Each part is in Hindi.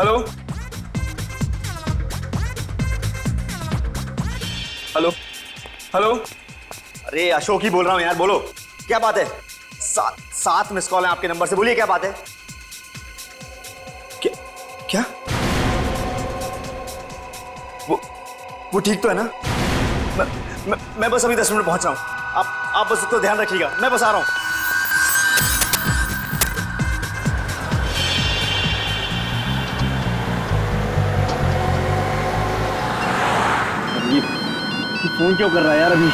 Hello hello hello. अरे अशोक ही बोल रहा हूँ यार, बोलो क्या बात है। सात मिस कॉल है आपके नंबर से, बोलिए क्या बात है। क्या क्या वो ठीक तो है ना? मैं बस अभी 10 मिनट पहुंच रहा हूँ। आप बस उसको ध्यान रखिएगा, मैं बस आ रहा हूँ। फोन क्यों कर रहा है यार अभी?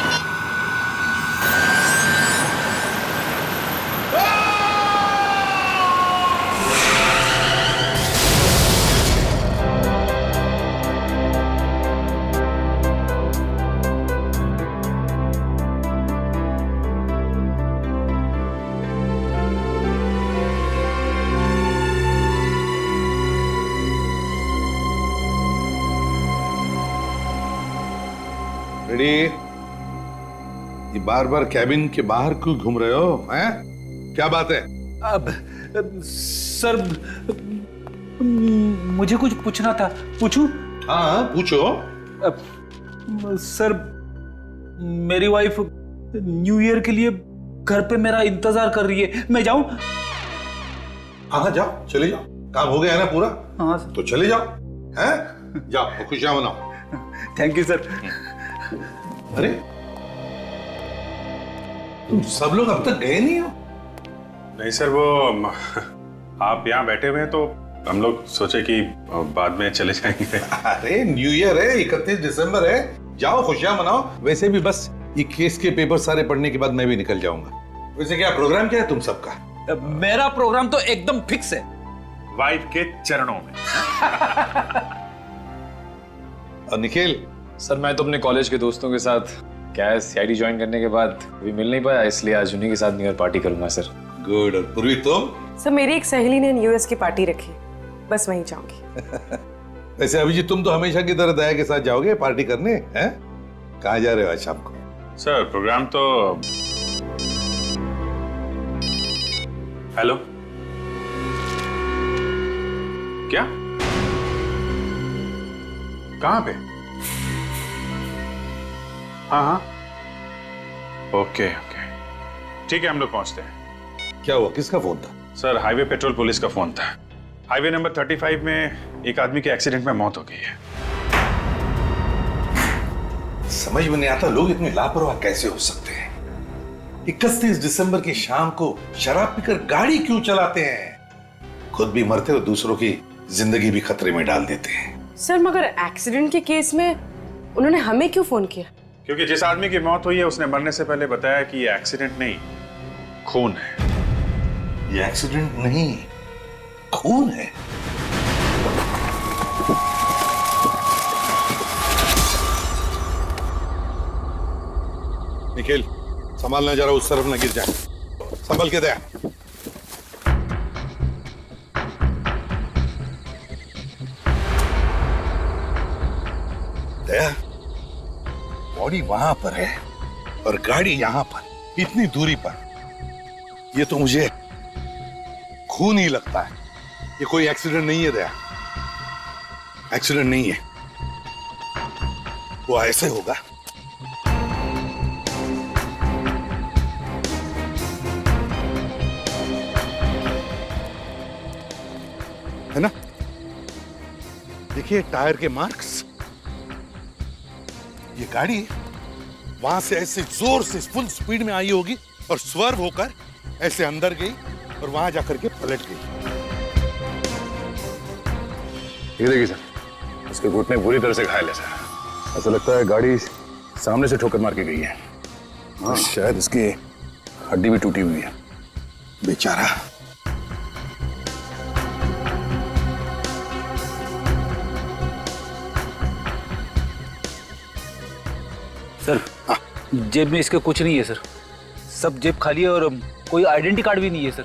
रेडी? ये बार बार कैबिन के बाहर क्यों घूम रहे हो? हैं? क्या बात है? अब सर मुझे कुछ पूछना था, पूछूं? हाँ पूछो। सर मेरी वाइफ न्यू ईयर के लिए घर पे मेरा इंतजार कर रही है, मैं जाऊं? हाँ जाओ, चले जाओ, काम हो गया है ना पूरा? हाँ सर। तो चले जाओ, हैं? जाओ खुशियां मनाओ। Thank you sir. अरे तुम सब लोग अब तक गए नहीं हो? नहीं सर, वो आप यहाँ बैठे हुए हैं तो हम लोग सोचे कि बाद में चले जाएंगे। अरे न्यू ईयर है, 31 दिसंबर है, जाओ खुशियां मनाओ। वैसे भी बस ये केस के पेपर सारे पढ़ने के बाद मैं भी निकल जाऊंगा। वैसे क्या प्रोग्राम क्या है तुम सबका? मेरा प्रोग्राम तो एकदम फिक्स है, वाइफ के चरणों में। और निखिल? सर मैं तो अपने कॉलेज के दोस्तों के साथ क्या है सीआईडी ज्वाइन करने के बाद अभी मिल नहीं पाया, इसलिए आज उन्हीं के साथ न्यू ईयर पार्टी करूंगा सर। गुड। और पूर्वी तुम? सर मेरी एक सहेली ने न्यू ईयर की पार्टी रखी, बस वहीं जाऊंगी। वैसे अभिजीत तुम तो हमेशा की तरह दया के साथ जाओगे पार्टी करने, हैं? कहाँ जा रहे हो आज शाम को? सर प्रोग्राम तो हेलो क्या? कहाँ पे? हाँ हाँ ओके ओके ठीक है, हम लोग पहुंचते हैं। क्या हुआ, किसका फोन था? सर हाईवे पेट्रोल पुलिस का फोन था। हाईवे नंबर 35 में एक आदमी के एक्सीडेंट में मौत हो गई है। समझ में नहीं आता लोग इतने लापरवाह कैसे हो सकते हैं। 31 दिसंबर की शाम को शराब पीकर गाड़ी क्यों चलाते हैं? खुद भी मरते और दूसरों की जिंदगी भी खतरे में डाल देते हैं। सर मगर एक्सीडेंट के केस में उन्होंने हमें क्यों फोन किया? क्योंकि जिस आदमी की मौत हुई है उसने मरने से पहले बताया कि ये एक्सीडेंट नहीं, खून है। ये एक्सीडेंट नहीं, खून है। निखिल संभालना जरा, उस तरफ न गिर जाए, संभल के दे। दया, बॉडी वहां पर है और गाड़ी यहां पर, इतनी दूरी पर। ये तो मुझे खून ही लगता है। ये कोई एक्सीडेंट नहीं है दया, एक्सीडेंट नहीं है। वो ऐसे होगा है ना? देखिए टायर के मार्क्स। ये गाड़ी वहां से ऐसे जोर से फुल स्पीड में आई होगी और स्वर्व होकर ऐसे अंदर गई और वहां जाकर के पलट गई। ये देखिए सर, इसके घुटने पूरी तरह से घायल है सर। ऐसा लगता है गाड़ी सामने से ठोकर मार के गई है। हाँ शायद इसकी हड्डी भी टूटी हुई है। बेचारा। सर जेब में इसके कुछ नहीं है सर, सब जेब खाली है और कोई आइडेंटिटी कार्ड भी नहीं है सर।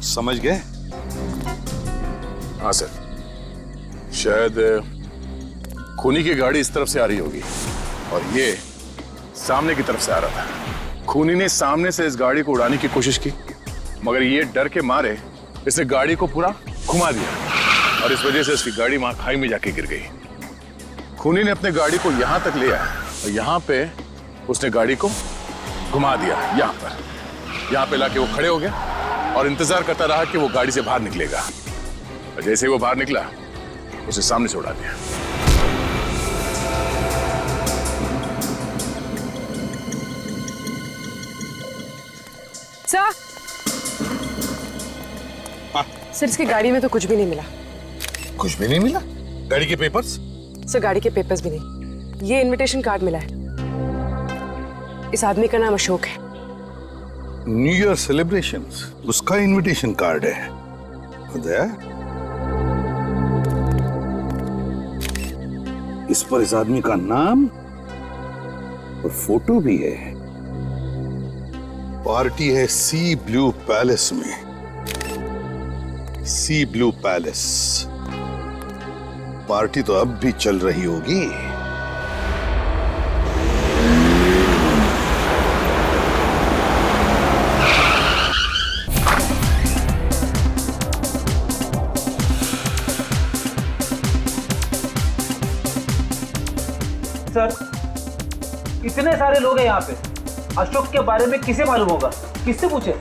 समझ गए? हाँ सर, शायद खूनी की गाड़ी इस तरफ से आ रही होगी और ये सामने की तरफ से आ रहा था। खूनी ने सामने से इस गाड़ी को उड़ाने की कोशिश की, मगर ये डर के मारे इसने गाड़ी को पूरा घुमा दिया और इस वजह से उसकी गाड़ी वहां खाई में जाके गिर गई। खूनी ने अपने गाड़ी को यहां तक ले आया और यहां पे उसने गाड़ी को घुमा दिया। यहां पे लाके वो खड़े हो गया और इंतजार करता रहा कि वो गाड़ी से बाहर निकलेगा। और जैसे ही वो बाहर निकला, उसे सामने से उड़ा दिया। सर, सर इसकी गाड़ी में तो कुछ भी नहीं मिला। कुछ भी नहीं मिला? गाड़ी के पेपर्स? सर गाड़ी के पेपर्स भी नहीं, ये इनविटेशन कार्ड मिला है। इस आदमी का नाम अशोक है। न्यू ईयर सेलिब्रेशंस, उसका इनविटेशन कार्ड है। उदय, इस पर इस आदमी का नाम और फोटो भी है। पार्टी है सी ब्लू पैलेस में। सी ब्लू पैलेस पार्टी तो अब भी चल रही होगी। सर, इतने सारे लोग हैं यहाँ पे, अशोक के बारे में किसे मालूम होगा? किससे पूछे?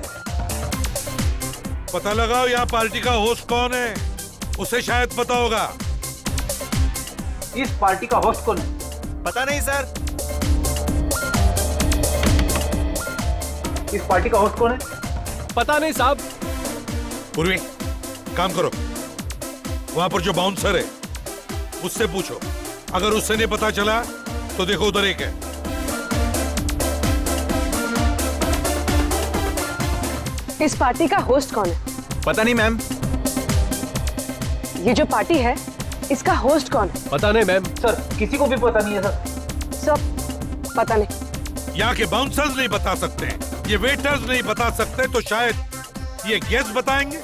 पता लगाओ यहाँ पार्टी का होस्ट कौन है, उसे शायद पता होगा। इस पार्टी का होस्ट कौन है? पता नहीं सर। इस पार्टी का होस्ट कौन है? पता नहीं साहब। पूर्वी, काम करो, वहां पर जो बाउंसर है उससे पूछो। अगर उससे नहीं पता चला तो देखो उधर एक है। इस पार्टी का होस्ट कौन है? पता नहीं मैम। ये जो पार्टी है, इसका होस्ट कौन है? पता नहीं मैम। सर, किसी को भी पता नहीं है सर। सब पता नहीं। यहाँ के बाउंसर्स नहीं बता सकते, ये वेटर्स नहीं बता सकते, तो शायद ये गेस्ट बताएंगे।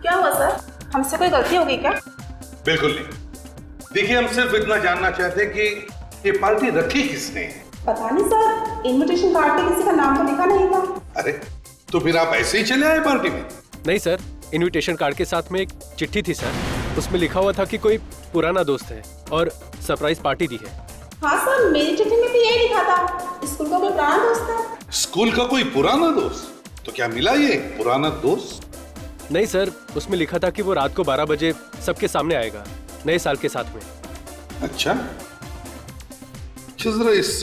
क्या हुआ सर? हमसे कोई गलती हो गई क्या? बिल्कुल नहीं। देखिए, हम सिर्फ इतना जानना चाहते हैं कि ये पार्टी रखी किसने है। पता नहीं सर, इनविटेशन कार्ड पे किसी का नाम तो लिखा नहीं था। अरे, तो फिर आप ऐसे ही चले आए पार्टी में? नहीं सर, इनविटेशन कार्ड के साथ में एक चिट्ठी थी सर। उसमें लिखा हुआ था कि कोई पुराना दोस्त है और सरप्राइज पार्टी दी है। हाँ सर, मेरी चिट्ठी में भी यही लिखा था, स्कूल का कोई पुराना दोस्त है। स्कूल का कोई पुराना दोस्त? तो क्या मिला ये पुराना दोस्त? नहीं सर, उसमें लिखा था कि वो रात को 12 बजे सबके सामने आएगा, नए साल के साथ में। अच्छा, जरा इस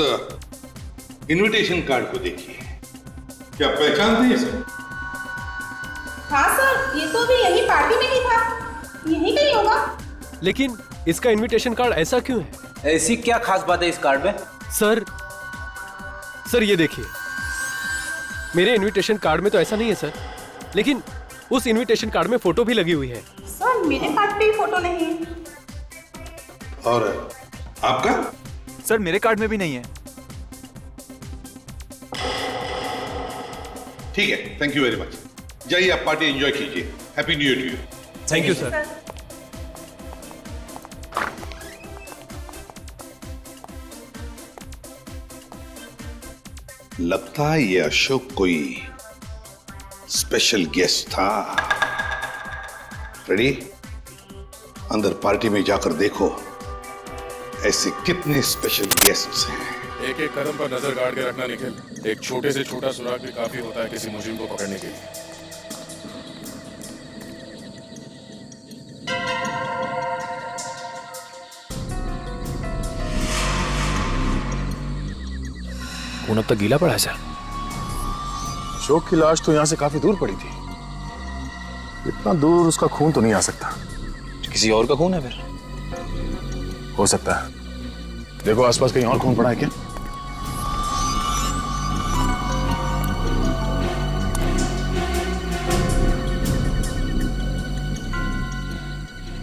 इनविटेशन कार्ड को देखिए। क्या पहचानते हैं इसे? हाँ सर, ये तो भी यही पार्टी में ही था, यही कहीं होगा। लेकिन इसका इनविटेशन कार्ड ऐसा क्यों है? ऐसी क्या खास बात है इस कार्ड में? सर ये देखिए, मेरे इनविटेशन कार्ड में तो ऐसा नहीं है सर, लेकिन उस इनविटेशन कार्ड में फोटो भी लगी हुई है। सर, मेरे कार्ड पे फोटो नहीं है। और आपका? सर, मेरे कार्ड में भी नहीं है। ठीक है, थैंक यू वेरी मच। जाइए, आप पार्टी एंजॉय कीजिए। Happy new year to you. Thank you sir. लगता है ये अशोक कोई स्पेशल गेस्ट था। रेडी? अंदर पार्टी में जाकर देखो ऐसे कितने स्पेशल गेस्ट्स हैं। एक एक कदम पर नजर गाड़ के रखना निखिल। एक छोटे से छोटा सुराग भी काफी होता है किसी मुजरिम को पकड़ने के लिए। खून अब तक गीला पड़ा है सर। अशोक की लाश तो यहाँ से काफी दूर पड़ी थी। इतना दूर उसका खून तो नहीं आ सकता। किसी और का खून है फिर? हो सकता है। देखो आसपास कहीं और खून पड़ा है क्या?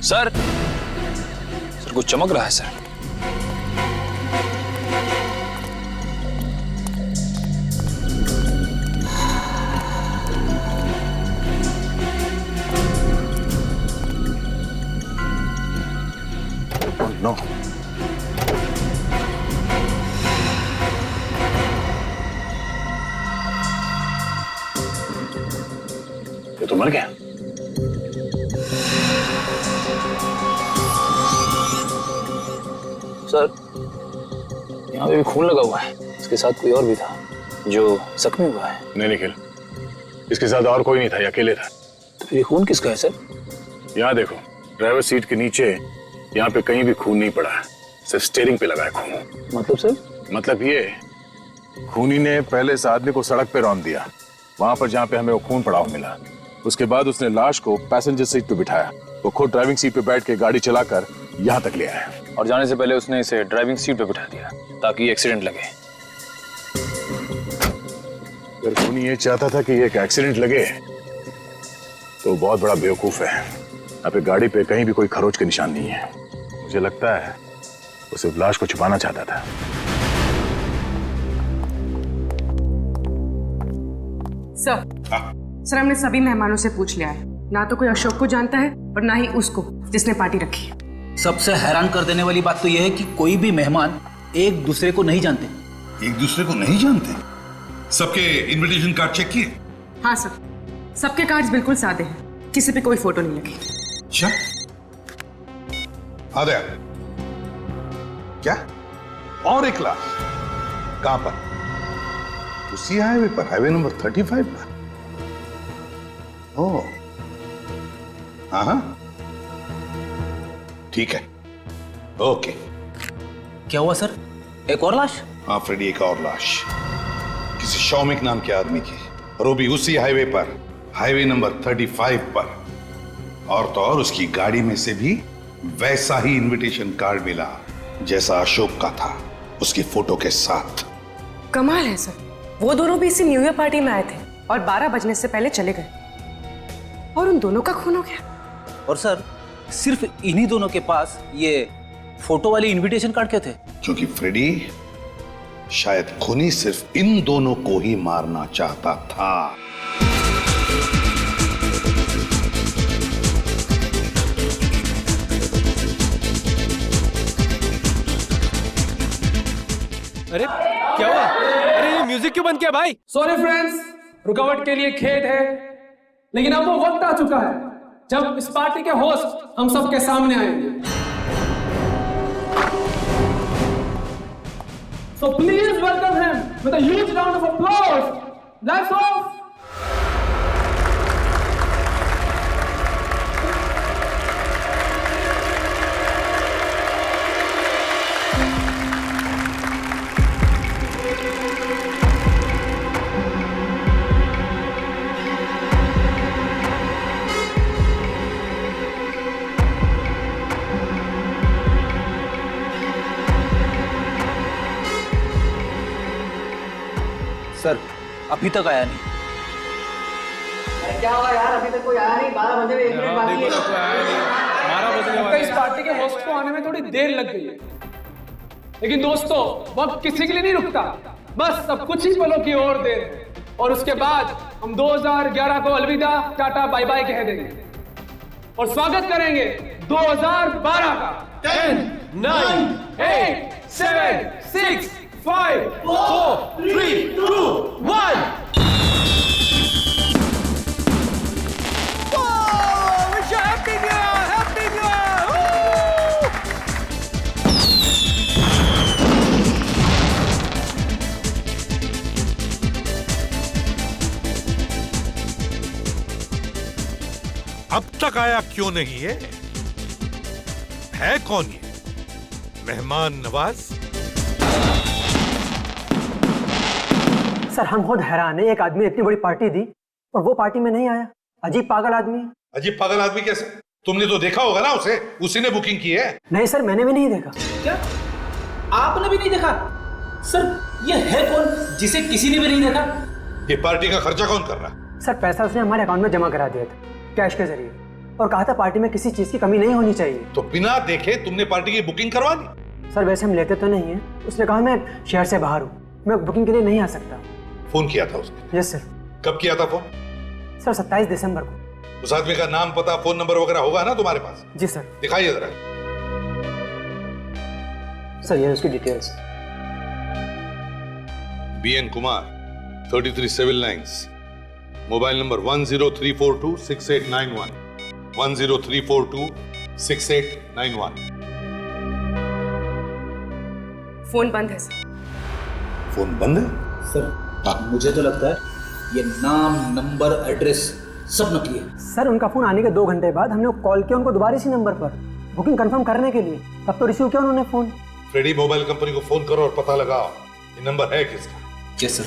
सर कुछ चमक रहा है सर। ये तो मर गया। सर, यहाँ पे भी खून लगा हुआ है। इसके साथ कोई और भी था जो जख्मी हुआ है। नहीं निखिल, इसके साथ और कोई नहीं था, ये अकेले था। तो फिर ये खून किसका है सर? यहाँ देखो, ड्राइवर सीट के नीचे यहाँ पे कहीं भी खून नहीं पड़ा है, सिर्फ स्टीयरिंग पे लगा है खून। मतलब सर? मतलब ये, खूनी ने पहले इस आदमी को सड़क पे रौंद दिया, वहां पर जहाँ पे हमें वो खून पड़ा हुआ मिला। उसके बाद उसने लाश को पैसेंजर सीट पे बिठाया, वो खुद ड्राइविंग सीट पे बैठ के गाड़ी चलाकर यहाँ तक ले आया। और जाने से पहले उसने इसे ड्राइविंग सीट पे बिठा दिया ताकि एक्सीडेंट लगे। अगर खूनी ये चाहता था कि ये एक एक्सीडेंट लगे तो बहुत बड़ा बेवकूफ है। यहाँ पे गाड़ी पे कहीं भी कोई खरोच के निशान नहीं है। मुझे लगता है वो सिर्फ लाश को छुपाना चाहता था। सर हमने सभी मेहमानों से पूछ लिया है, ना तो कोई अशोक को जानता है और ना ही उसको जिसने पार्टी रखी है। सबसे हैरान कर देने वाली बात तो यह है कि कोई भी मेहमान एक दूसरे को नहीं जानते। एक दूसरे को नहीं जानते? सबके इनविटेशन कार्ड चेक किए? हाँ सर, सबके कार्ड्स बिल्कुल सादे हैं, किसी पे कोई फोटो नहीं लगी। अच्छा, आदया, क्या और एक लाश? कहां पर? उसी हाईवे पर, हाईवे नंबर 35 पर? ओह, हाँ, ठीक है, ओके। क्या हुआ सर? एक और लाश? हाँ फ्रेडी, एक और लाश किसी शौमिक नाम के आदमी की, और वो भी उसी हाईवे पर, हाईवे नंबर 35 पर। और तो और उसकी गाड़ी में से भी वैसा ही इनविटेशन कार्ड मिला जैसा अशोक का था, उसकी फोटो के साथ। कमाल है सर, वो दोनों भी इसी न्यू ईयर पार्टी में आए थे और 12 बजने से पहले चले गए, और उन दोनों का खून हो गया। और सर, सिर्फ इन्हीं दोनों के पास ये फोटो वाले इनविटेशन कार्ड क्यों थे? क्योंकि फ्रेडी, शायद खूनी सिर्फ इन दोनों को ही मारना चाहता था। अरे क्या हुआ? अरे ये म्यूजिक क्यों बंद किया भाई? सॉरी फ्रेंड्स, रुकावट के लिए खेद है, लेकिन अब वो वक्त आ चुका है जब इस पार्टी के होस्ट हम सबके सामने आएंगे। So please welcome him with a huge round of applause. Lights off. Sir, अभी तक आया नहीं। क्या हुआ यार, अभी तक कोई आया नहीं? 12 बजे में 1 मिनट बाकी है। 12 बजने वाले इस पार्टी के होस्ट को आने में थोड़ी देर लग गई है, लेकिन दोस्तों वक्त किसी के लिए नहीं रुकता, बस अब कुछ ही पलों की और देर है और उसके बाद हम 2011 को अलविदा टाटा बाय बाय कह देंगे और स्वागत करेंगे 2012 का। 10, 9, 8, 7, 6, 5, 4, 3, 2, 1. Happy New Year! Happy New Year! Woo! अब तक आया क्यों नहीं है कौन ये मेहमान नवाज? सर हम खुद हैरान है, एक आदमी इतनी बड़ी पार्टी दी और वो पार्टी में नहीं आया। अजीब पागल आदमी है। अजीब पागल आदमी कैसे? तुमने तो देखा होगा ना उसे, उसी ने बुकिंग की है। नहीं सर, मैंने भी नहीं देखा। क्या आपने भी नहीं देखा? सर ये है कौन जिसे किसी ने भी नहीं देखा? ये पार्टी का खर्चा कौन कर रहा है? सर पैसा उसने हमारे अकाउंट में जमा करा दिया था कैश के जरिए और कहा था पार्टी में किसी चीज की कमी नहीं होनी चाहिए। तो बिना देखे तुमने पार्टी की बुकिंग करवा दी? सर वैसे हम लेते तो नहीं है, उसने कहा मैं शहर से बाहर हूँ, मैं बुकिंग के लिए नहीं आ सकता। फोन किया था उसने? Yes sir. कब किया था फोन? सर 27 दिसंबर को। उस आदमी का नाम, पता, फोन नंबर वगैरह होगा ना तुम्हारे पास? जी सर। दिखाइए जरा। सर ये उसकी details. BN Kumar, 33 civil lines, mobile number 103426891 103426891। Phone बंद है सर। फोन बंद है? सर मुझे तो लगता है ये नाम नंबर एड्रेस सब नकली है। सर उनका फोन आने के 2 घंटे बाद हमने कॉल किया उनको दोबारा इसी नंबर पर बुकिंग कंफर्म करने के लिए, तब तो रिसीव किया उन्होंने फोन। फ्रेडी मोबाइल कंपनी को फोन करो और पता लगाओ ये नंबर है किसका। Yes sir.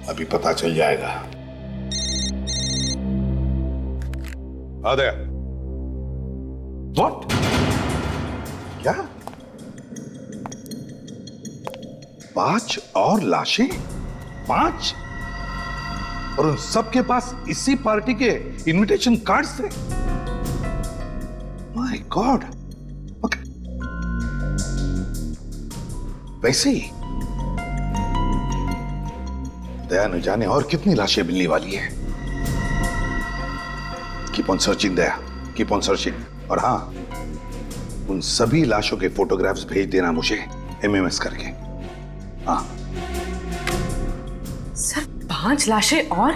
अभी पता चल जाएगा। आदया। व्हाट? क्या? 5 और लाशें? 5? और उन सब के पास इसी पार्टी के इनविटेशन कार्ड्स थे। My God. वैसे ही दया न जाने और कितनी लाशें मिलने वाली है। Keep on searching Daya, keep on searching. और हाँ, उन सभी लाशों के फोटोग्राफ्स भेज देना मुझे MMS करके। हाँ सर 5 लाशें और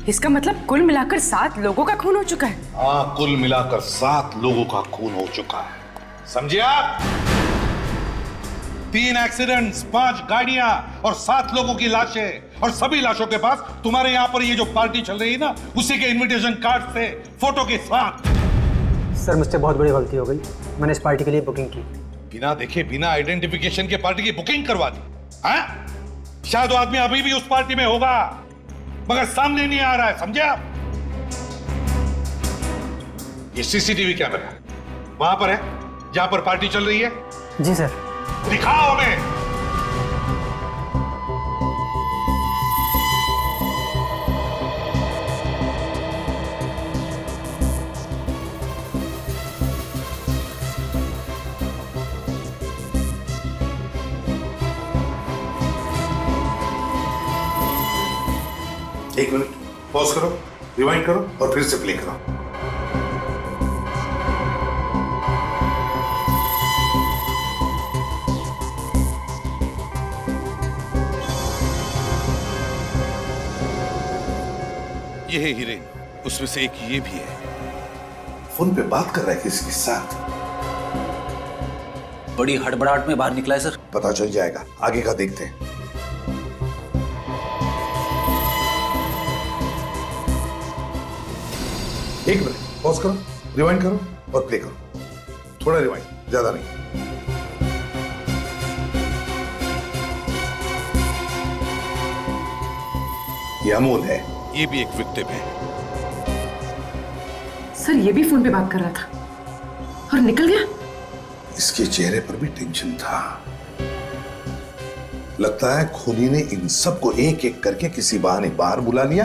इसका मतलब कुल मिलाकर 7 लोगों का खून हो चुका है। हाँ, कुल मिलाकर 7 लोगों का खून हो चुका है। समझे आप? 3 एक्सीडेंट्स, 5 गाड़ियां और 7 लोगों की लाशें। और सभी लाशों के पास तुम्हारे यहाँ पर ये जो पार्टी चल रही है ना, उसी के इनविटेशन कार्ड थे फोटो के साथ। सर मुझसे बहुत बड़ी गलती हो गई, मैंने इस पार्टी के लिए बुकिंग की। बिना देखे, बिना आइडेंटिफिकेशन के पार्टी की बुकिंग करवा दी। हाँ? शायद वो आदमी अभी भी उस पार्टी में होगा, मगर सामने नहीं आ रहा है। समझे आप? ये CCTV कैमरा वहां पर है जहां पर पार्टी चल रही है। जी सर। दिखाओ हमें। एक मिनट पॉज करो, रिवाइंड करो और फिर से प्ले करो। ये है हीरेन, उसमें से एक ये भी है। फोन पे बात कर रहा है किसके साथ? बड़ी हड़बड़ाहट में बाहर निकला है सर। पता चल जाएगा, आगे का देखते हैं। एक मिनट पॉज करो, रिवाइंड करो और प्ले करो। थोड़ा रिवाइंड, ज्यादा नहीं। ये अमोल है। ये भी एक विक्टिम है। सर ये भी फोन पे बात कर रहा था और निकल गया। इसके चेहरे पर भी टेंशन था। लगता है खूनी ने इन सबको एक एक करके किसी बहाने बाहर बुला लिया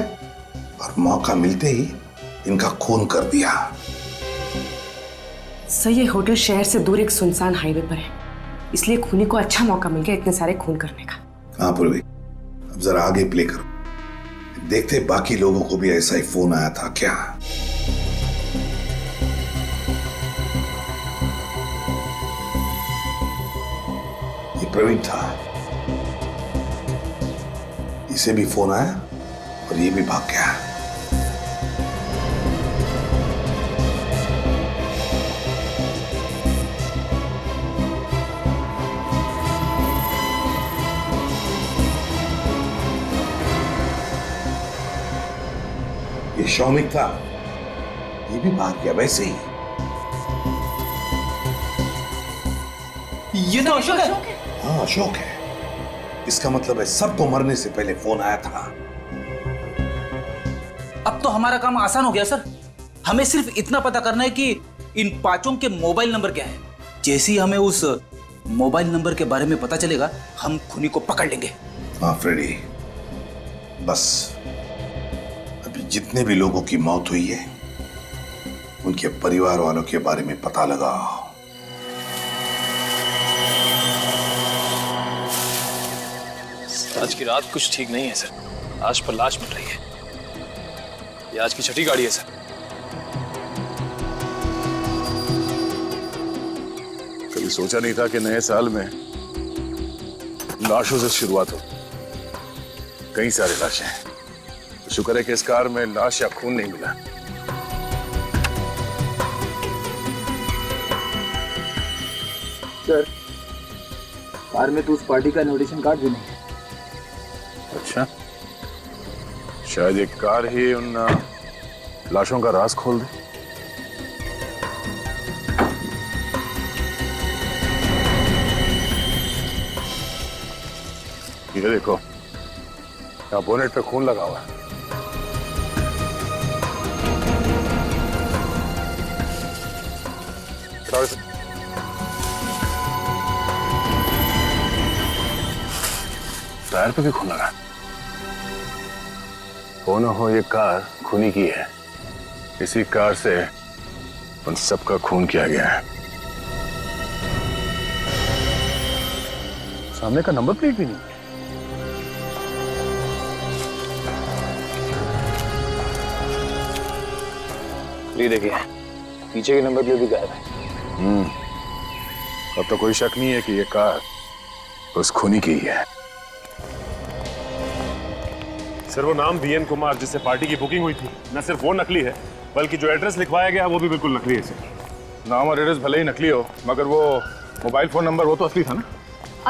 और मौका मिलते ही इनका खून कर दिया। सर ये होटल शहर से दूर एक सुनसान हाईवे पर है, इसलिए खूनी को अच्छा मौका मिल गया इतने सारे खून करने का। हाँ पूर्वी, अब जरा आगे प्ले करो, देखते बाकी लोगों को भी ऐसा ही फोन आया था क्या। ये प्रवीण था, इसे भी फोन आया और ये भी भाग गया। ये शौमिक था, ये भी भाग गया वैसे ही। ये तो अशोक है। हाँ अशोक है। इसका मतलब है सबको मरने से पहले फोन आया था। अब तो हमारा काम आसान हो गया सर। हमें सिर्फ इतना पता करना है कि इन 5 के मोबाइल नंबर क्या है। जैसे ही हमें उस मोबाइल नंबर के बारे में पता चलेगा, हम खूनी को पकड़ लेंगे। हाँ फ्रेडी, बस अभी जितने भी लोगों की मौत हुई है उनके परिवार वालों के बारे में पता लगाओ। आज की रात कुछ ठीक नहीं है सर। लाश पर लाश मिल रही है। ये आज की छठी गाड़ी है सर। कभी सोचा नहीं था कि नए साल में लाशों से शुरुआत हो। कई सारी लाशें हैं। तो शुक्र है कि इस कार में लाश या खून नहीं मिला। सर, कार में तो उस पार्टी का इनविटेशन कार्ड भी नहीं। अच्छा, शायद एक कार ही उन लाशों का राज खोल दे। ये देखो, यहाँ बोनेट पे खून लगा हुआ है। टायर पे भी खून लगा। हो न हो ये कार खूनी की है। इसी कार से उन सबका खून किया गया है। सामने का नंबर प्लेट भी नहीं। ये देखिए, पीछे के नंबर प्लेट भी गायब है। अब तो कोई शक नहीं है कि ये कार उस खूनी की ही है। सर, वो नाम वीएन कुमार जिससे पार्टी की बुकिंग हुई थी, न सिर्फ वो नकली है बल्कि जो एड्रेस लिखवाया गया वो भी बिल्कुल नकली है सर। नाम और एड्रेस भले ही नकली हो, मगर वो मोबाइल फोन नंबर वो तो असली था ना।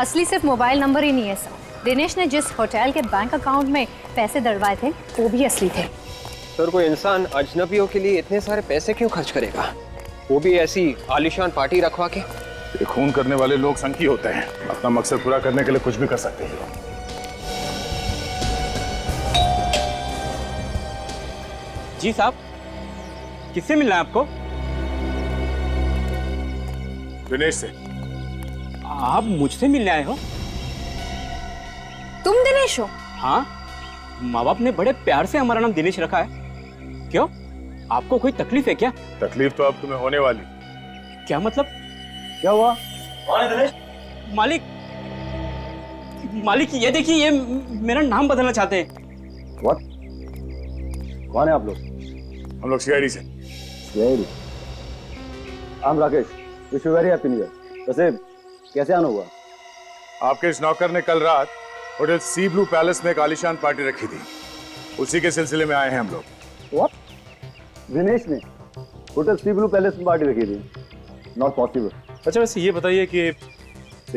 असली सिर्फ मोबाइल नंबर ही नहीं है सर। दिनेश ने जिस होटल के बैंक अकाउंट में पैसे डलवाए थे वो भी असली थे। सर, कोई इंसान अजनबियों के लिए इतने सारे पैसे क्यों खर्च करेगा, वो भी ऐसी आलीशान पार्टी रखवा के? ये खून करने वाले लोग संकी होते हैं, अपना मकसद पूरा करने के लिए कुछ भी कर सकते हैं। जी साहब, किससे मिलना है आपको? दिनेश से। आप मुझसे मिलने आए हो? तुम दिनेश हो? हाँ, माँ बाप ने बड़े प्यार से हमारा नाम दिनेश रखा है। क्यों, आपको कोई तकलीफ है क्या? तकलीफ तो अब तुम्हें होने वाली। क्या मतलब? क्या हुआ? कौन है दिनेश? मालिक, मालिक ये देखिए, ये मेरा नाम बदलना चाहते हैं। What? कौन है आप लोग? हम लोग सीआईडी से। CID? I'm Rakesh. Wish you very happy new year. वैसे कैसे आना हुआ? आपके इस नौकर ने कल रात होटल सी ब्लू पैलेस में एक आलीशान पार्टी रखी थी, उसी के सिलसिले में आए हैं हम लोग। What? दिनेश ने होटल सी ब्लू पैलेस में पार्टी रखी थी? Not possible. अच्छा, वैसे ये बताइए कि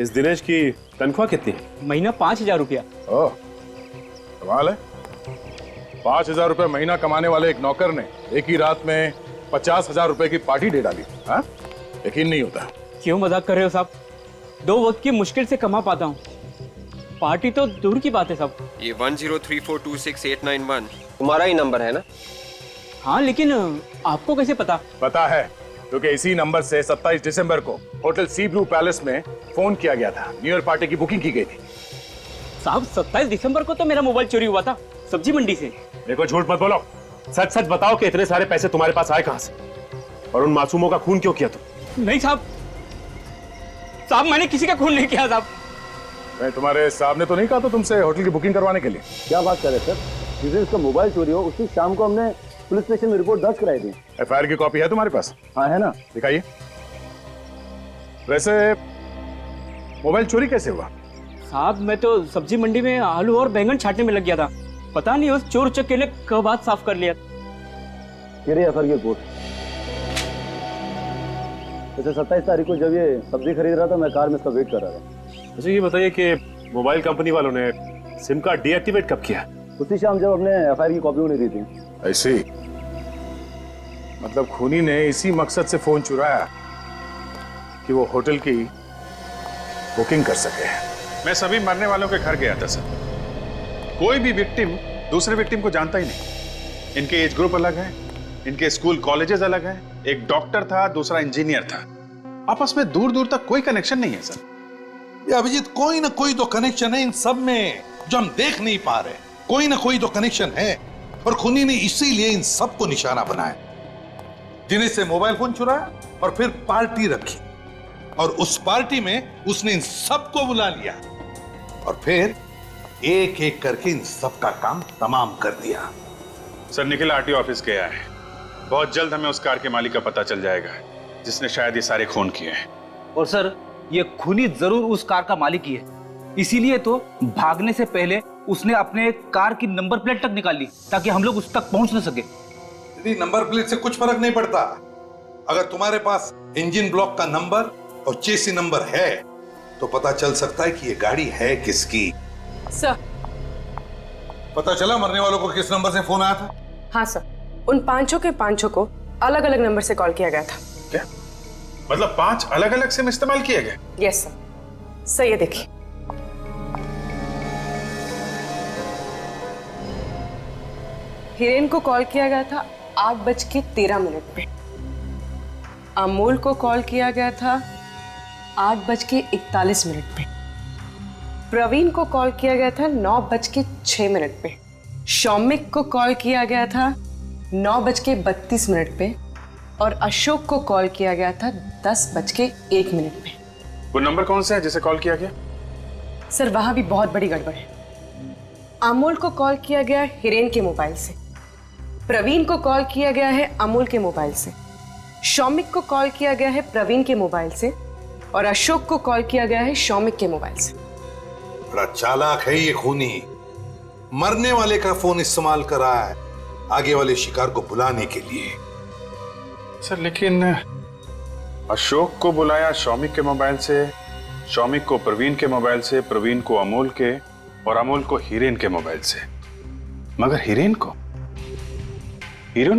इस दिनेश की तनख्वाह कितनी है? महीना 5,000 रुपया। ओह, कमाल है। 5,000 रुपए महीना कमाने वाले एक नौकर ने एक ही रात में 50,000 रुपए की पार्टी दे डाली। हाँ, यकीन नहीं होता। क्यों मजाक कर रहे हो साहब? 2 वक्त की मुश्किल से कमा पाता हूँ, पार्टी तो दूर की बात है साहब। ये 1034268991 तुम्हारा ही नंबर है ना? हाँ, लेकिन आपको कैसे पता? पता है, क्योंकि इसी नंबर से 27 दिसंबर को होटल सी ब्लू पैलेस में फोन किया गया था। न्यू ईयर पार्टी की बुकिंग की गई थी। साहब, 27 दिसंबर को तो मेरा मोबाइल चोरी हुआ था सब्जी मंडी से। देखो, झूठ मत बोलो, सच सच बताओ कि इतने सारे पैसे तुम्हारे पास आए कहां से, और उन मासूमों का खून क्यों किया तुम? नहीं साहब, साहब मैंने किसी का खून नहीं किया साहब। मैं तुम्हारे साहब ने तो नहीं कहा था तुमसे होटल की बुकिंग करवाने के लिए? क्या बात कर रहे सर? जिस दिन उसका मोबाइल चोरी हो उसी शाम को हमने पुलिस स्टेशन में रिपोर्ट दर्ज कराई थी। एफआईआर की कॉपी है तुम्हारे पास? हाँ है ना। दिखाइए। वैसे मोबाइल चोरी कैसे हुआ? साहब, मैं तो सब्जी मंडी में आलू और बैंगन छाटने में लग गया था। पता नहीं उस चोर उचक्के ने कब हाथ साफ कर लिया। एफआईआर की रिपोर्ट। वैसे 27 तारीख को जब ये सब्जी खरीद रहा था, मैं कार में इसका वेट कर रहा था। मुझे ये बताइए कि मोबाइल कंपनी वालों ने सिम कार्ड डीएक्टिवेट कब किया? उसी शाम जब हमने एफआईआर की कॉपी उन्हें दी थी। ऐसे ही? मतलब खूनी ने इसी मकसद से फोन चुराया कि वो होटल की बुकिंग कर सके। मैं सभी मरने वालों के घर गया था सर। कोई भी विक्टिम दूसरे विक्टिम को जानता ही नहीं। इनके एज ग्रुप अलग है, इनके स्कूल कॉलेजेस अलग हैं। एक डॉक्टर था, दूसरा इंजीनियर था। आपस में दूर दूर तक कोई कनेक्शन नहीं है सर। ये अभिजीत, कोई ना कोई तो कनेक्शन है इन सब में जो हम देख नहीं पा रहे। कोई ना कोई तो कनेक्शन है, और खूनी ने इसीलिए इन सबको निशाना बनाया। दिनेश से मोबाइल फोन चुराया और फिर पार्टी रखी, और उस पार्टी में उसने इन सबको बुला लिया और फिर एक एक करके इन सबका काम तमाम कर दिया। सर, निखिल आरटीओ ऑफिस गया है। बहुत जल्द हमें उस कार के मालिक का पता चल जाएगा जिसने शायद ये सारे खून किए हैं। और सर, ये खूनी जरूर उस कार का मालिक ही है, इसीलिए तो भागने से पहले उसने अपने कार की नंबर प्लेट तक निकाल ली ताकि हम लोग उस तक पहुंच न सके। यदि नंबर प्लेट से कुछ फर्क नहीं पड़ता, अगर तुम्हारे पास इंजन ब्लॉक का नंबर और चेसी नंबर है तो पता चल सकता है कि ये गाड़ी है किसकी। सर। पता चला मरने वालों को किस नंबर से फोन आया था? हाँ सर, उन पांचों के पांचों को अलग अलग नंबर से कॉल किया गया था। क्या मतलब 5 अलग अलग सिम इस्तेमाल किए गए? Yes sir. सर ये देखिए, हिरेन को कॉल किया गया था 8:13 पे, अमोल को कॉल किया गया था 8:41 पे, प्रवीण को कॉल किया गया था 9:06 पे, शौमिक को कॉल किया गया था 9:32 पे और अशोक को कॉल किया गया था 10:01 पे। वो नंबर कौन सा है जिसे कॉल किया गया? सर वहां भी बहुत बड़ी गड़बड़ है। अमोल को कॉल किया गया हिरेन के मोबाइल से, प्रवीण को कॉल किया गया है अमोल के मोबाइल से, शौमिक को कॉल किया गया है प्रवीण के मोबाइल से और अशोक को कॉल किया गया है शौमिक के मोबाइल से। बड़ा चालाक है ये खूनी, मरने वाले का फोन इस्तेमाल करा है आगे वाले शिकार को बुलाने के लिए। सर लेकिन अशोक को बुलाया शौमिक के मोबाइल से, शौमिक को प्रवीण के मोबाइल से, प्रवीण को अमोल के और अमोल को हिरेन के मोबाइल से, मगर हिरेन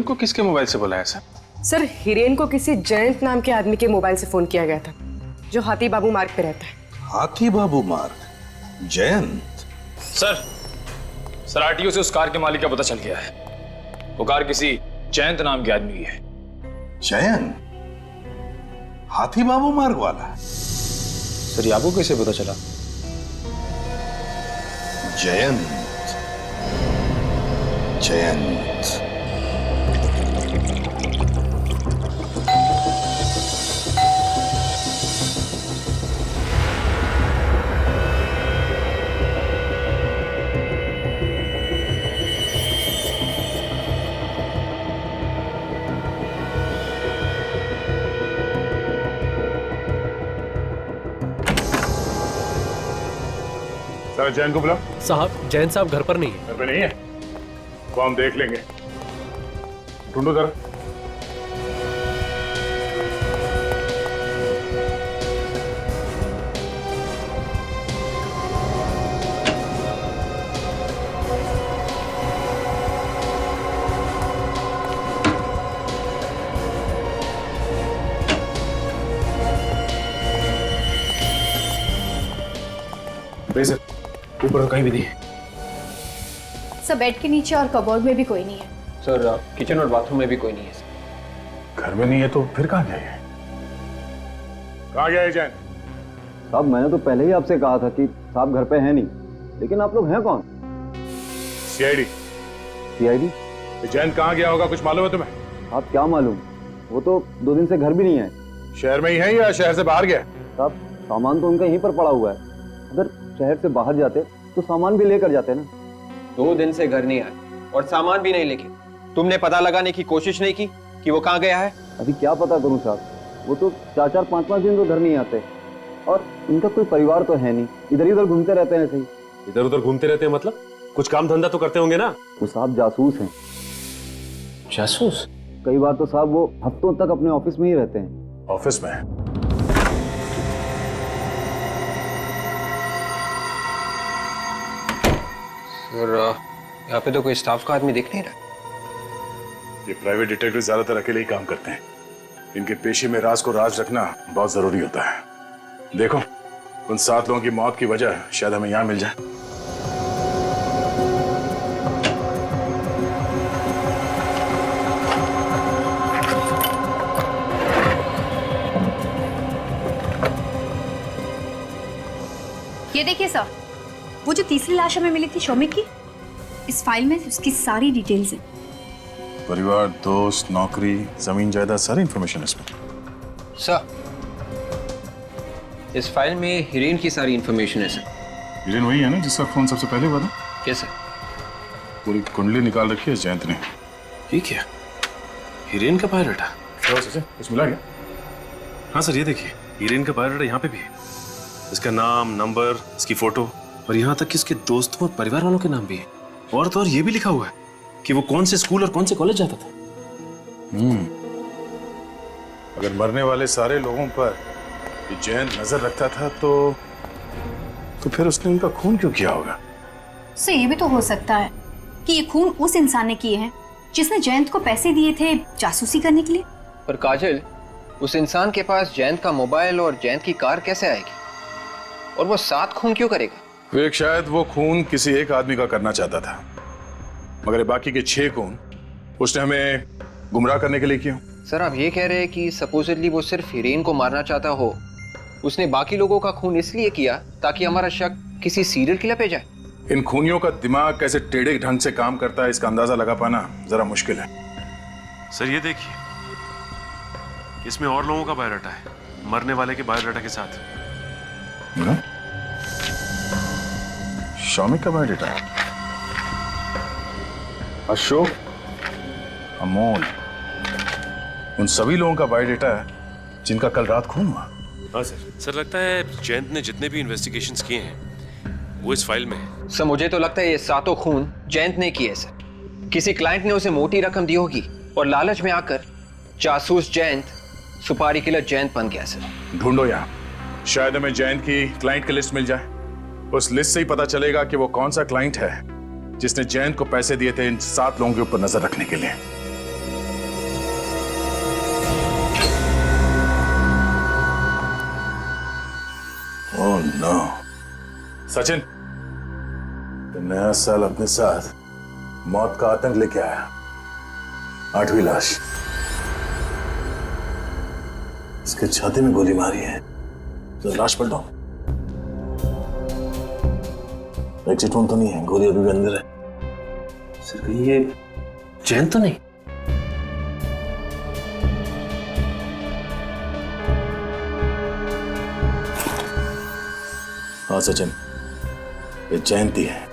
को किसके मोबाइल से बुलाया सर? सर हिरेन को किसी जयंत नाम के आदमी के मोबाइल से फोन किया गया था जो हाथी बाबू मार्ग पे रहता है। हाथी बाबू मार्ग? जयंत? सर आरटीओ से उस कार के मालिक का पता चल गया है। वो कार किसी जयंत नाम के आदमी की है। जयंत? हाथी बाबू मार्ग वाला? सर ये आपको कैसे पता चला? जयंत जयंत सर जैन को बुलाओ। साहब जैन साहब घर पर नहीं है। घर पे नहीं है? वो हम देख लेंगे, ढूंढो जरा। सर ऊपर तो कहीं भी नहीं है। सर बेड के नीचे और कबोर्ड में भी कोई नहीं है। सर किचन और बाथरूम में भी कोई नहीं है सर। घर में नहीं है तो फिर कहाँ गया है? कहाँ गया है जैन? साहब मैंने तो पहले ही आपसे कहा था कि साहब घर पे हैं नहीं, लेकिन आप लोग हैं कौन? सीआईडी। सीआईडी? जैन कहाँ गया होगा कुछ मालूम है तुम्हें? आप क्या मालूम, वो तो 2 दिन से घर भी नहीं है। शहर में ही है या शहर से बाहर गया? साहब सामान तो उनका यहीं पर पड़ा हुआ है, अगर शहर से बाहर जाते तो सामान भी लेकर जाते ना। 2 दिन से घर नहीं आए और सामान भी नहीं लेके तुमने पता लगाने की कोशिश नहीं की कि वो कहाँ गया है? अभी क्या पता करूं साहब, वो तो 4-4, 5-5 दिन तो घर नहीं आते और इनका कोई परिवार तो है नहीं, इधर उधर घूमते रहते हैं। ऐसे ही इधर उधर घूमते रहते हैं मतलब कुछ काम धंधा तो करते होंगे ना? वो साहब जासूस हैं। जासूस? कई बार तो साहब वो हफ्तों तक अपने ऑफिस में ही रहते हैं। ऑफिस में? सर यहाँ पे तो कोई स्टाफ का आदमी दिख नहीं रहा। ये प्राइवेट डिटेक्टिव ज्यादातर अकेले ही काम करते हैं। इनके पेशे में राज को राज रखना बहुत जरूरी होता है। देखो उन 7 लोगों की मौत की वजह शायद हमें यहाँ मिल जाए। ये देखिए सर, वो जो तीसरी लाश हमें मिली थी शौमिक की, इस फाइल में उसकी सारी डिटेल्स हैं। परिवार, दोस्त, नौकरी, जमीन जायदाद, सारी इंफॉर्मेशन इसमें। सर इस फाइल में हिरेन की सारी इंफॉर्मेशन है सर। हिरेन वही है ना जिसका फोन सबसे पहले हुआ था? कैसे? पूरी कुंडली निकाल रखी है जयंत ने। ये क्या? हिरेन का बायोडाटा? कुछ मिला क्या? हाँ सर ये देखिए, हिरेन का बायोडाटा यहाँ पे भी है। इसका नाम, नंबर, इसकी फोटो, और यहाँ तक कि उसके दोस्तों और परिवार वालों के नाम भी है। और तो और ये भी लिखा हुआ है कि वो कौन से स्कूल और कौन से कॉलेज जाता था। अगर मरने वाले सारे लोगों पर ये जयंत नजर रखता था तो फिर उसने उनका खून क्यों किया होगा? सर ये भी तो हो सकता है कि ये खून उस इंसान ने किए हैं जिसने जयंत को पैसे दिए थे जासूसी करने के लिए। पर काजल, उस इंसान के पास जयंत का मोबाइल और जयंत की कार कैसे आएगी? और वो 7 खून क्यों करेगा? विवेक, शायद वो खून किसी एक आदमी का करना चाहता था, मगर बाकी के 6 खून उसने हमें गुमराह करने के लिए किए। सर आप ये कह रहे हैं कि सपोजिटली वो सिर्फ हिरेन को मारना चाहता हो, उसने बाकी लोगों का खून इसलिए किया ताकि हमारा शक किसी सीरियल किलर पे जाए। इन खूनियों का दिमाग कैसे टेढ़े ढंग से काम करता है इसका अंदाजा लगा पाना जरा मुश्किल है। सर ये देखिए, इसमें और लोगों का बायोडाटा है, मरने वाले के बायोडाटा के साथ। शौमिक का बायोडाटा है, अशोक, अमोल, उन सभी लोगों का बायोडाटा है जिनका कल रात खून हुआ। हाँ सर लगता है जयंत ने जितने भी इन्वेस्टिगेशंस किए हैं वो इस फाइल में है। सर मुझे तो लगता है ये 7 खून जयंत ने किए सर। किसी क्लाइंट ने उसे मोटी रकम दी होगी और लालच में आकर जासूस जयंत सुपारी किलर जयंत बन गया सर। ढूंढो यहाँ, शायद हमें जयंत की क्लाइंट की लिस्ट मिल जाए। उस लिस्ट से ही पता चलेगा कि वो कौन सा क्लाइंट है जिसने जयंत को पैसे दिए थे इन 7 लोगों के ऊपर नजर रखने के लिए। ओह नो, सचिन, तो नया साल अपने साथ मौत का आतंक लेके आया। 8वीं लाश, इसके छाती में गोली मारी है। तो लाश पलटो, एग्जिट वन तो नहीं है, गोली अभी भी अंदर है। सर कहीं ये जयंत तो नहीं? हाँ सचिन, ये जयंती है।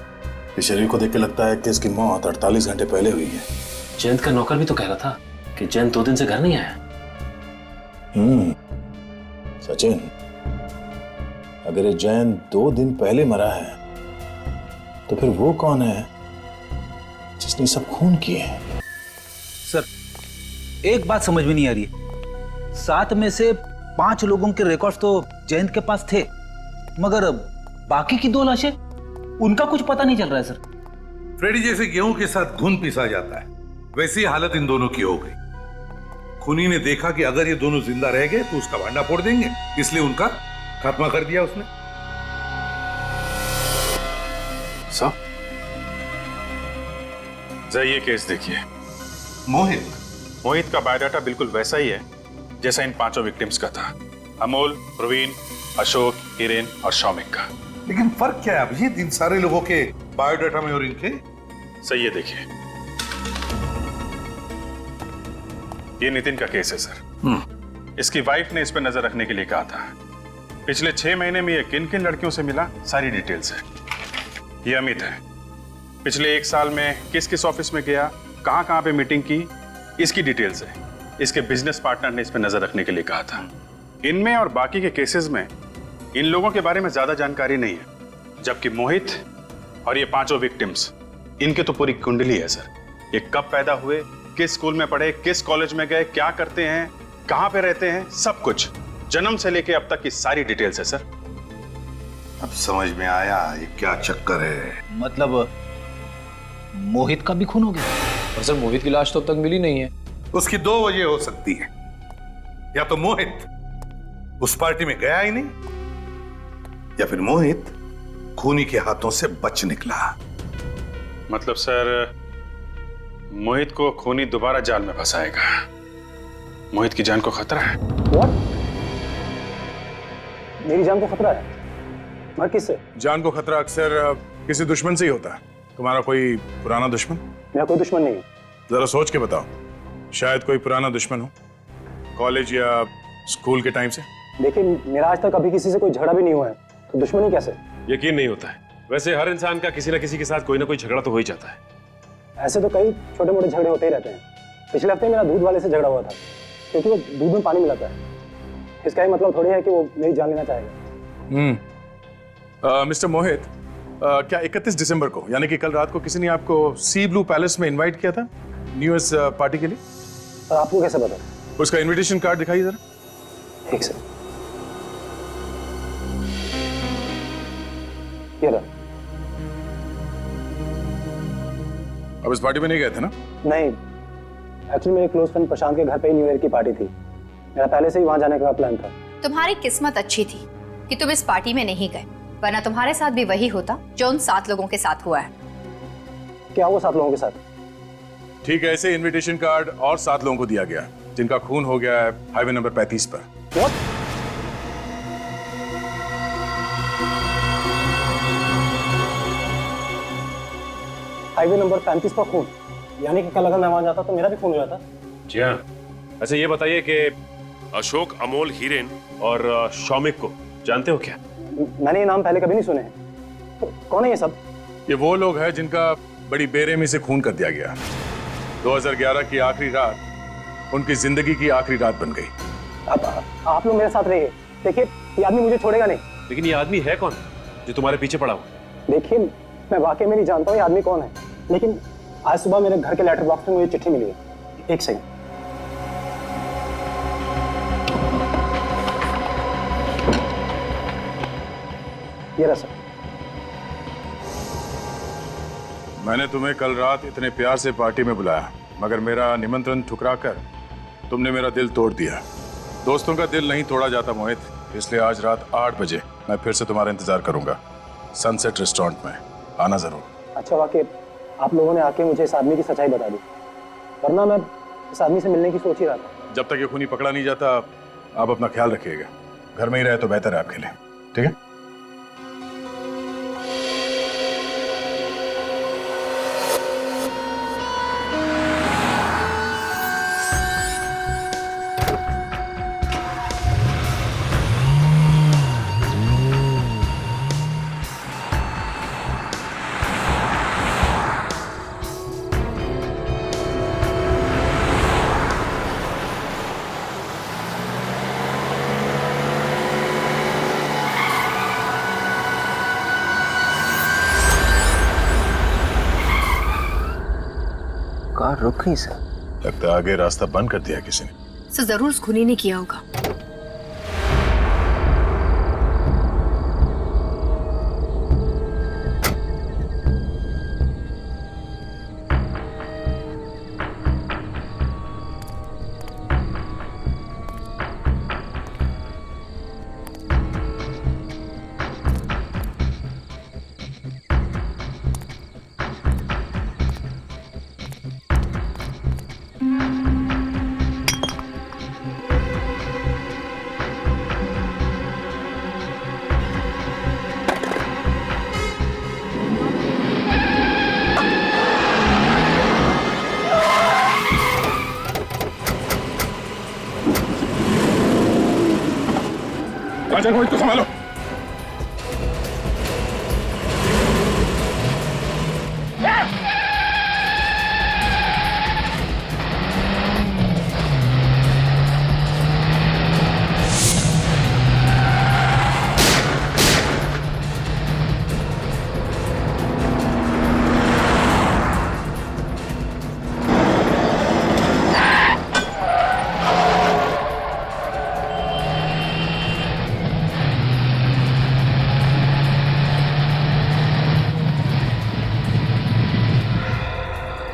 इस शरीर को देख के लगता है कि इसकी मौत 48 घंटे पहले हुई है। जयंत का नौकर भी तो कह रहा था कि जयंत 2 दिन से घर नहीं आया। सचिन, अगर ये जयंत 2 दिन पहले मरा है तो फिर वो कौन है जिसने सब खून किए हैं? सर एक बात समझ में नहीं आ रही है, 7 में से 5 लोगों के रिकॉर्ड्स तो जयंत के पास थे, मगर बाकी की 2 लाशें उनका कुछ पता नहीं चल रहा है सर। फ्रेडी जैसे गेहूं के साथ घुन पीसा जाता है, वैसी हालत इन दोनों की हो गई। खूनी ने देखा कि अगर ये दोनों जिंदा रह गए तो उसका भांडा फोड़ देंगे, इसलिए उनका खात्मा कर दिया उसने। साहब, जरा ये केस देखिए। मोहित का बायोडाटा बिल्कुल वैसा ही है जैसा इन 5 विक्टिम्स का था। अमोल, प्रवीण, अशोक, हिरेन और शौमिक का। लेकिन फर्क क्या है अभिजीत इन सारे लोगों के बायोडाटा में और इनके? सही है, देखिए ये नितिन का केस है सर। इसकी वाइफ ने इस पर नजर रखने के लिए कहा था। पिछले 6 महीने में ये किन किन लड़कियों से मिला, सारी डिटेल्स है। ये अमित है, पिछले 1 साल में किस किस ऑफिस में गया, कहां कहां पे मीटिंग की, इसकी डिटेल्स है। इसके बिजनेस पार्टनर ने इस पर नजर रखने के लिए कहा था। इनमें और बाकी के केसेस में इन लोगों के बारे में ज्यादा जानकारी नहीं है, जबकि मोहित और ये 5 विक्टिम्स, इनके तो पूरी कुंडली है सर। ये कब पैदा हुए, किस स्कूल में पढ़े, किस कॉलेज में गए, क्या करते हैं, कहां पे रहते हैं, सब कुछ जन्म से लेके अब तक की सारी डिटेल्स है सर। अब समझ में आया ये क्या चक्कर है। मतलब मोहित का भी खून हो गया? और सर मोहित की लाश तो अब तक मिली नहीं है। उसकी 2 वजह हो सकती है, या तो मोहित उस पार्टी में गया ही नहीं, या फिर मोहित खूनी के हाथों से बच निकला। मतलब सर मोहित को खूनी दोबारा जाल में फंसाएगा। मोहित की जान को खतरा है। What? मेरी जान को खतरा है? मगर किससे? जान को खतरा अक्सर किसी दुश्मन से ही होता है। तुम्हारा कोई पुराना दुश्मन? मेरा कोई दुश्मन नहीं है। जरा सोच के बताओ, शायद कोई पुराना दुश्मन हो, कॉलेज या स्कूल के टाइम से। देखिए मेरा आज तक कभी किसी से कोई झगड़ा भी नहीं हुआ है, तो दुश्मनी कैसे? यकीन नहीं होता है। वैसे हर इंसान का किसी न किसी के साथ कोई ना कोई झगड़ा तो हो ही जाता है। ऐसे तो कई छोटे मोटे झगड़े होते ही रहते हैं। पिछले हफ्ते मेरा दूध वाले से झगड़ा हुआ था, क्योंकि वो दूध में पानी मिलाता है। इसका ये मतलब थोड़ी है कि वो मेरी जान लेना चाहेगा। मिस्टर मोहित, क्या 31 दिसंबर को यानी कि कल रात को किसी ने आपको सी ब्लू पैलेस में इनवाइट किया था न्यू ईयर्स पार्टी के लिए? और आपको कैसे पता? उसका इनविटेशन कार्ड दिखाइए जरा। एक सेकंड। ये रहा। अब इस पार्टी में नहीं गए थे ना? नहीं, एक्चुअली मेरे क्लोज फ्रेंड प्रशांत के घर पे ही न्यू ईयर की पार्टी थी। मेरा पहले से ही वहां जाने का प्लान था। तुम्हारी किस्मत अच्छी थी कि तुम इस पार्टी में नहीं गए, वरना तुम्हारे साथ भी वही होता जो उन 7 लोगों के साथ हुआ है। क्या हुआ 7 लोगों के साथ? ठीक है, ऐसे इनविटेशन कार्ड और 7 लोगों को दिया गया जिनका खून हो गया है हाईवे नंबर 35 पर। What? हाईवे नंबर 35 पर खून, यानी कि कल अगर मैं वहां जाता तो मेरा भी खून हो जाता। जी हाँ। अच्छा ये बताइए कि अशोक, अमोल, हीरेन और शौमिक को जानते हो क्या? मैंने ये नाम पहले कभी नहीं सुने हैं। तो कौन है ये सब? ये वो लोग हैं जिनका बड़ी बेरहमी से खून कर दिया गया। 2011 की आखिरी रात उनकी जिंदगी की आखिरी रात बन गई। अब आप लोग मेरे साथ रहिए। देखिए, ये आदमी मुझे छोड़ेगा नहीं। लेकिन ये आदमी है कौन जो तुम्हारे पीछे पड़ा हुआ? देखिए, मैं वाकई में नहीं जानता हूँ ये आदमी कौन है, लेकिन आज सुबह मेरे घर के लेटर बॉक्स में मुझे चिट्ठी मिली है। एक सेकंड। ये रहा सर। मैंने तुम्हें कल रात इतने प्यार से पार्टी में बुलाया, मगर मेरा निमंत्रण ठुकराकर तुमने मेरा दिल तोड़ दिया। दोस्तों का दिल नहीं तोड़ा जाता मोहित, इसलिए आज रात 8 बजे मैं फिर से तुम्हारा इंतजार करूंगा सनसेट रेस्टोरेंट में। आना जरूर। अच्छा, वाकई आप लोगों ने आके मुझे इस आदमी की सच्चाई बता दी, वरना मैं इस आदमी से मिलने की सोच ही रहा था। जब तक ये खूनी पकड़ा नहीं जाता आप अपना ख्याल रखिएगा। घर में ही रहे तो बेहतर है आपके लिए, ठीक है? कार रुक गई सर। लगता है आगे रास्ता बंद कर दिया किसी ने। सर जरूर उस खूनी ने किया होगा। राजा को इसको संभालो।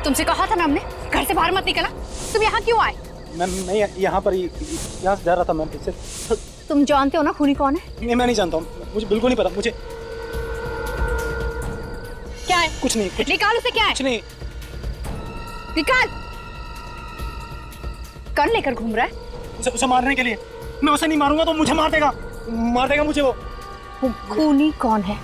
तुमसे कहा था ना हमने घर से बाहर मत निकलना। तुम यहाँ क्यों आए? मैं यहाँ पर यहाँ से जा रहा था मैम। इससे तुम जानते हो ना खूनी कौन है? मैं नहीं जानता हूँ, मुझे बिल्कुल नहीं पता। मुझे क्या है? कुछ नहीं। निकाल उसे। क्या है? कुछ नहीं। निकाल। कौन लेकर घूम रहा है? उसे मारने के लिए। मैं उसे नहीं मारूंगा तो मुझे मार देगा मुझे वो। खूनी कौन है?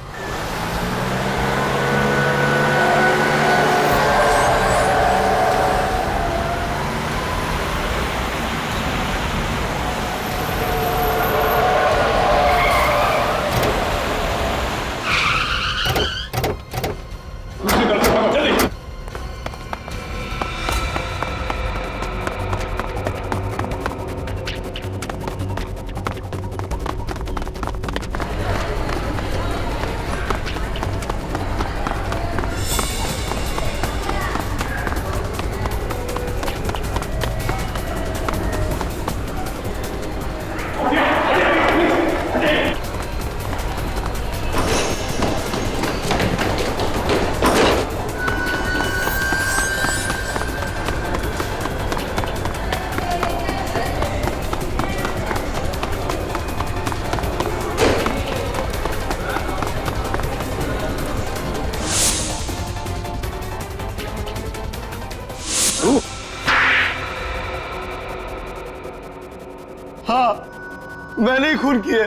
हाँ, मैंने ही खून किया।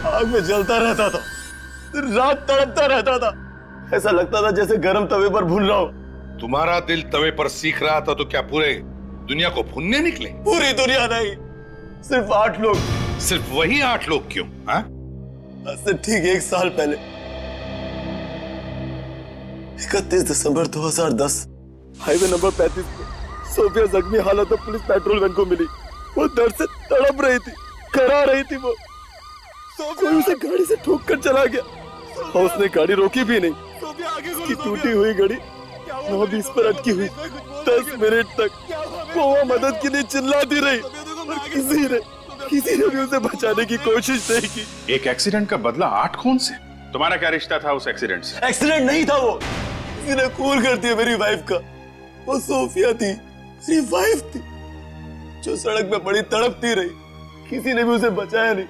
आग में जलता रहता था, रात तड़पता रहता था, ऐसा लगता था जैसे गर्म तवे पर भून रहा हूं। तुम्हारा दिल तवे पर सीख रहा था तो क्या पूरे दुनिया को भूनने निकले? पूरी दुनिया नहीं, सिर्फ 8 लोग। सिर्फ वही 8 लोग क्यों? हाँ? आज से ठीक 1 साल पहले 31 दिसंबर 2010 हाईवे नंबर 35 पे सोफिया जख्मी हालत में पुलिस पेट्रोल वैन को मिली। वो दर्द से तड़प रही थी, करा रही थी। वो कोई उसे गाड़ी से ठोक कर चला गया और उसने गाड़ी रोकी भी नहीं। उसकी टूटी हुई गाड़ी 9:20 पर अटकी हुई। 10 मिनट तक वो मदद के लिए चिल्लाती रही और किसी ने भी उसे बचाने की कोशिश नहीं की। एक एक्सीडेंट का बदला 8 खून से? तुम्हारा क्या रिश्ता था उस एक्सीडेंट से? एक्सीडेंट नहीं था वो, किसी ने खून कर दिया मेरी वाइफ का। वो सोफिया थी, मेरी वाइफ थी, जो सड़क पे पड़ी तड़पती रही। किसी ने भी उसे बचाया नहीं।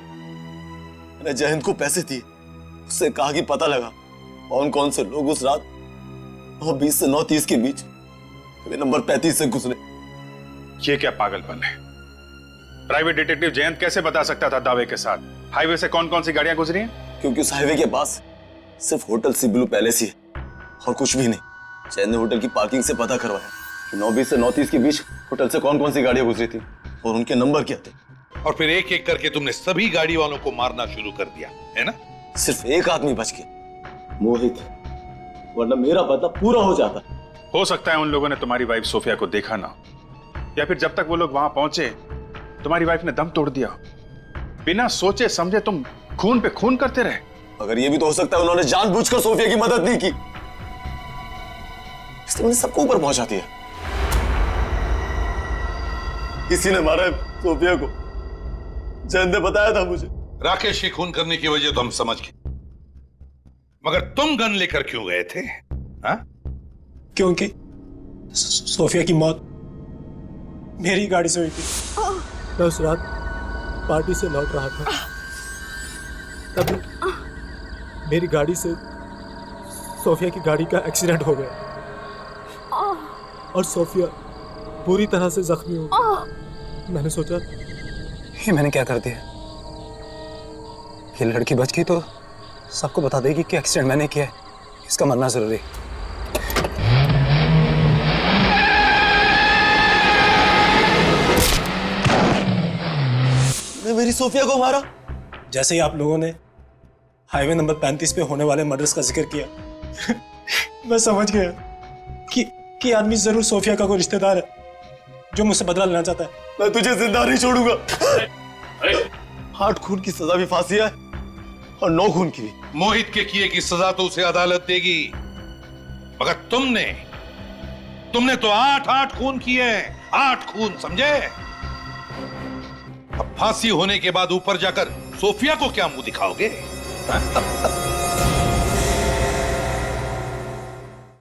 मैंने जयंत को पैसे दिए, उससे कहा कि पता लगा कौन कौन से लोग उस रात 9:20 से 9:30 के बीच नंबर 35 से गुजरे। ये क्या पागलपन है? प्राइवेट डिटेक्टिव जयंत कैसे बता सकता था दावे के साथ हाईवे से कौन कौन सी गाड़ियां गुजरी हैं? क्योंकि उस हाईवे के पास सिर्फ होटल सी ब्लू पैलेस ही है और कुछ भी नहीं। जयंत ने होटल की पार्किंग से पता करवाया कि 9:20 से 9:30 के बीच होटल से कौन कौन सी गाड़ियां गुजरी थी और उनके नंबर क्या थे। और फिर एक एक करके तुमने सभी गाड़ी वालों को मारना शुरू कर दिया, है ना? सिर्फ एक आदमी बच गया, मोहित, वरना मेरा बदला पूरा हो जाता। हो सकता है उन लोगों ने तुम्हारी वाइफ सोफिया को देखा ना, या फिर जब तक वो लोग वहां पहुंचे तुम्हारी वाइफ ने दम तोड़ दिया। बिना सोचे समझे तुम खून पे खून करते रहे। अगर ये भी तो हो सकता है उन्होंने जानबूझकर सोफिया की मदद नहीं की, इसलिए उन्हें सबको ऊपर पहुंचा दिया। किसी ने मारा सोफिया को, जयंत ने बताया था मुझे। राकेश की खून करने की वजह तो हम समझ गए, मगर तुम गन लेकर क्यों गए थे? हाँ? क्योंकि सोफिया की मौत मेरी गाड़ी से हुई थी। मैं उस रात पार्टी से लौट रहा था, तभी मेरी गाड़ी से सोफिया की गाड़ी का एक्सीडेंट हो गया और सोफिया पूरी तरह से जख्मी हो गई। मैंने सोचा ये मैंने क्या कर दिया, ये लड़की बच गई तो सबको बता देगी कि एक्सीडेंट मैंने किया है, इसका मरना जरूरी है। मेरी सोफिया को मारा। जैसे ही आप लोगों ने हाईवे नंबर 35 पे होने वाले मर्डर्स का जिक्र किया मैं समझ गया कि आदमी जरूर सोफिया का कोई रिश्तेदार है जो मुझसे बदला लेना चाहता है। मैं तुझे जिंदा नहीं छोड़ूंगा। 8 खून की सजा भी फांसी है और 9 खून की भी। मोहित के किए की सजा तो उसे अदालत देगी, मगर तुमने तो 8 खून किए, 8 खून, समझे? अब फांसी होने के बाद ऊपर जाकर सोफिया को क्या मुंह दिखाओगे?